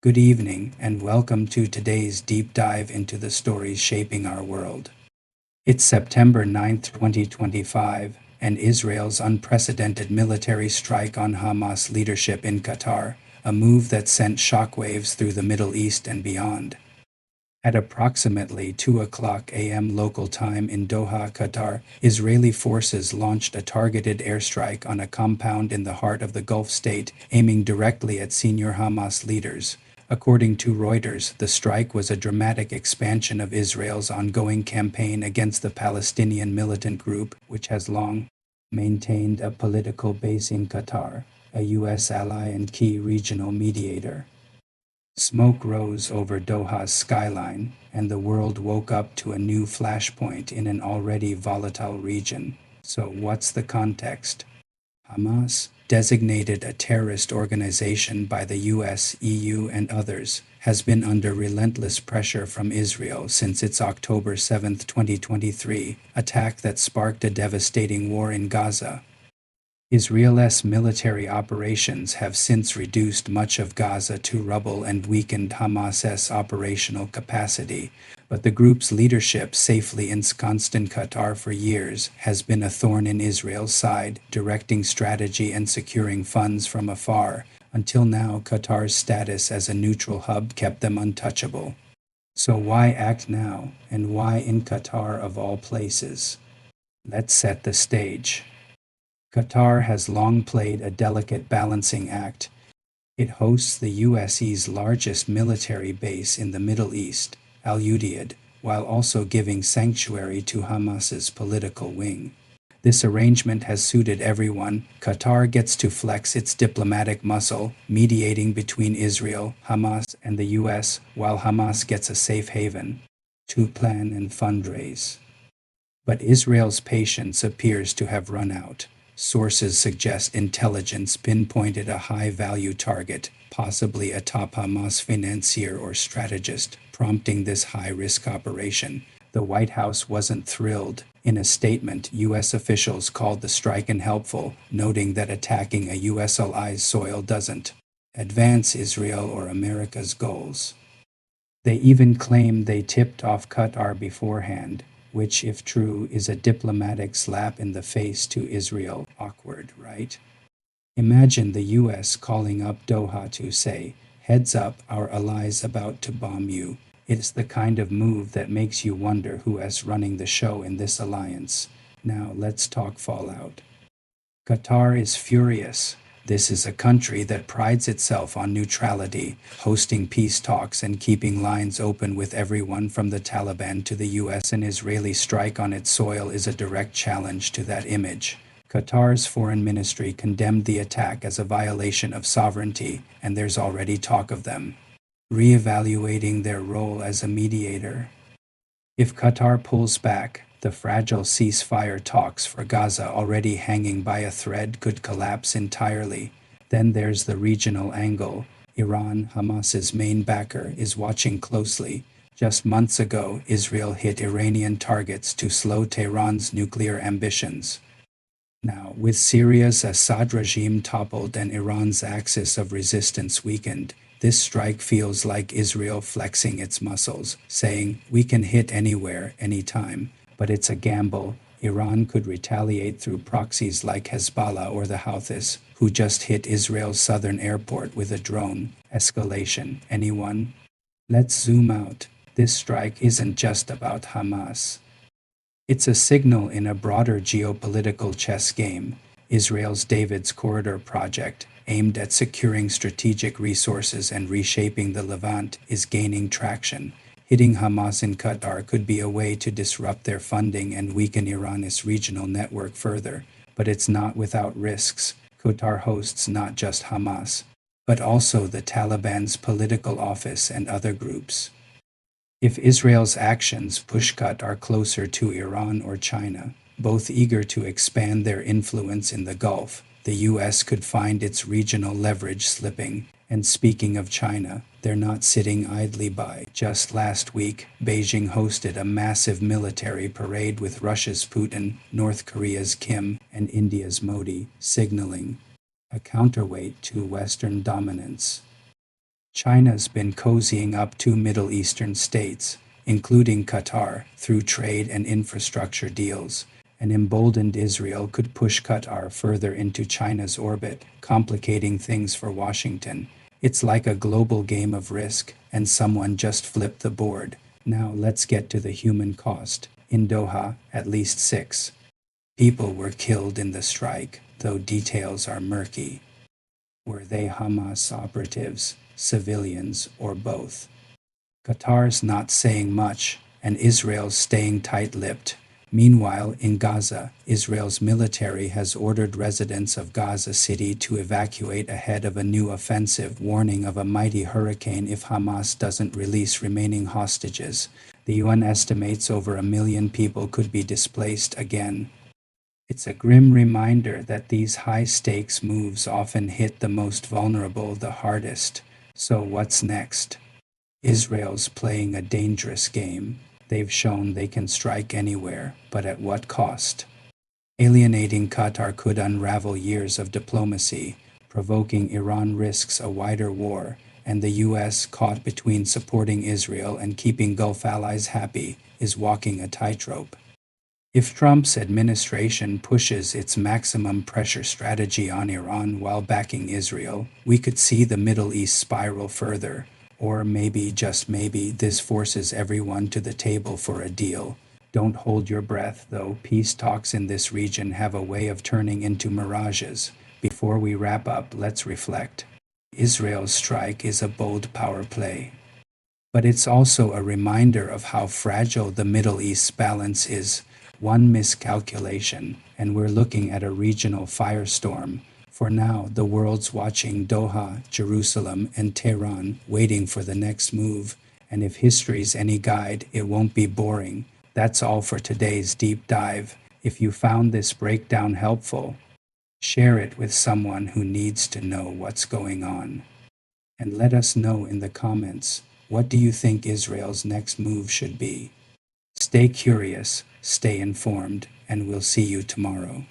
Good evening, and welcome to today's deep dive into the stories shaping our world. It's September 9th, 2025, and Israel's unprecedented military strike on Hamas leadership in Qatar, a move that sent shockwaves through the Middle East and beyond. At approximately 2 o'clock a.m. local time in Doha, Qatar, Israeli forces launched a targeted airstrike on a compound in the heart of the Gulf state, aiming directly at senior Hamas leaders. According to Reuters, the strike was a dramatic expansion of Israel's ongoing campaign against the Palestinian militant group, which has long maintained a political base in Qatar, a U.S. ally and key regional mediator. Smoke rose over Doha's skyline, and the world woke up to a new flashpoint in an already volatile region. So, what's the context? Hamas, designated a terrorist organization by the US, EU, and others, has been under relentless pressure from Israel since its October 7, 2023, attack that sparked a devastating war in Gaza. Israel's military operations have since reduced much of Gaza to rubble and weakened Hamas's operational capacity, but the group's leadership, safely ensconced in Qatar for years, has been a thorn in Israel's side, directing strategy and securing funds from afar. Until now, Qatar's status as a neutral hub kept them untouchable. So why act now, and why in Qatar of all places? Let's set the stage. Qatar has long played a delicate balancing act. It hosts the US's largest military base in the Middle East, Al Udeid, while also giving sanctuary to Hamas's political wing. This arrangement has suited everyone. Qatar gets to flex its diplomatic muscle, mediating between Israel, Hamas, and the US, while Hamas gets a safe haven to plan and fundraise. But Israel's patience appears to have run out. Sources suggest intelligence pinpointed a high-value target, possibly a top Hamas financier or strategist, prompting this high-risk operation. The White House wasn't thrilled. In a statement, U.S. officials called the strike unhelpful, noting that attacking a U.S. ally's soil doesn't advance Israel or America's goals. They even claim they tipped off Qatar beforehand, which, if true, is a diplomatic slap in the face to Israel. Awkward, right? Imagine the US calling up Doha to say, "Heads up, our ally's about to bomb you." It's the kind of move that makes you wonder who is running the show in this alliance. Now let's talk fallout. Qatar is furious. This is a country that prides itself on neutrality, hosting peace talks and keeping lines open with everyone from the Taliban to the US. An Israeli strike on its soil is a direct challenge to that image. Qatar's foreign ministry condemned the attack as a violation of sovereignty, and there's already talk of them reevaluating their role as a mediator. If Qatar pulls back, the fragile ceasefire talks for Gaza, already hanging by a thread, could collapse entirely. Then there's the regional angle. Iran, Hamas's main backer, is watching closely. Just months ago, Israel hit Iranian targets to slow Tehran's nuclear ambitions. Now, with Syria's Assad regime toppled and Iran's axis of resistance weakened, this strike feels like Israel flexing its muscles, saying, "We can hit anywhere, anytime." But it's a gamble. Iran could retaliate through proxies like Hezbollah or the Houthis, who just hit Israel's southern airport with a drone. Escalation. Anyone? Let's zoom out. This strike isn't just about Hamas. It's a signal in a broader geopolitical chess game. Israel's David's Corridor project, aimed at securing strategic resources and reshaping the Levant, is gaining traction. Hitting Hamas in Qatar could be a way to disrupt their funding and weaken Iran's regional network further, but it's not without risks. Qatar hosts not just Hamas, but also the Taliban's political office and other groups. If Israel's actions push Qatar closer to Iran or China, both eager to expand their influence in the Gulf, the US could find its regional leverage slipping. And speaking of China, they're not sitting idly by. Just last week, Beijing hosted a massive military parade with Russia's Putin, North Korea's Kim, and India's Modi, signaling a counterweight to Western dominance. China's been cozying up to Middle Eastern states, including Qatar, through trade and infrastructure deals. An emboldened Israel could push Qatar further into China's orbit, complicating things for Washington. It's like a global game of risk, and someone just flipped the board. Now let's get to the human cost. In Doha, at least 6 people were killed in the strike, though details are murky. Were they Hamas operatives, civilians, or both? Qatar's not saying much, and Israel's staying tight-lipped. Meanwhile, in Gaza, Israel's military has ordered residents of Gaza City to evacuate ahead of a new offensive, warning of a mighty hurricane if Hamas doesn't release remaining hostages. The UN estimates over 1 million people could be displaced again. It's a grim reminder that these high-stakes moves often hit the most vulnerable the hardest. So what's next? Israel's playing a dangerous game. They've shown they can strike anywhere, but at what cost? Alienating Qatar could unravel years of diplomacy. Provoking Iran risks a wider war, and the U.S., caught between supporting Israel and keeping Gulf allies happy, is walking a tightrope. If Trump's administration pushes its maximum pressure strategy on Iran while backing Israel, we could see the Middle East spiral further. Or maybe, just maybe, this forces everyone to the table for a deal. Don't hold your breath, though. Peace talks in this region have a way of turning into mirages. Before we wrap up, let's reflect. Israel's strike is a bold power play. But it's also a reminder of how fragile the Middle East's balance is. One miscalculation, and we're looking at a regional firestorm. For now, the world's watching Doha, Jerusalem, and Tehran, waiting for the next move. And if history's any guide, it won't be boring. That's all for today's deep dive. If you found this breakdown helpful, share it with someone who needs to know what's going on. And let us know in the comments, what do you think Israel's next move should be? Stay curious, stay informed, and we'll see you tomorrow.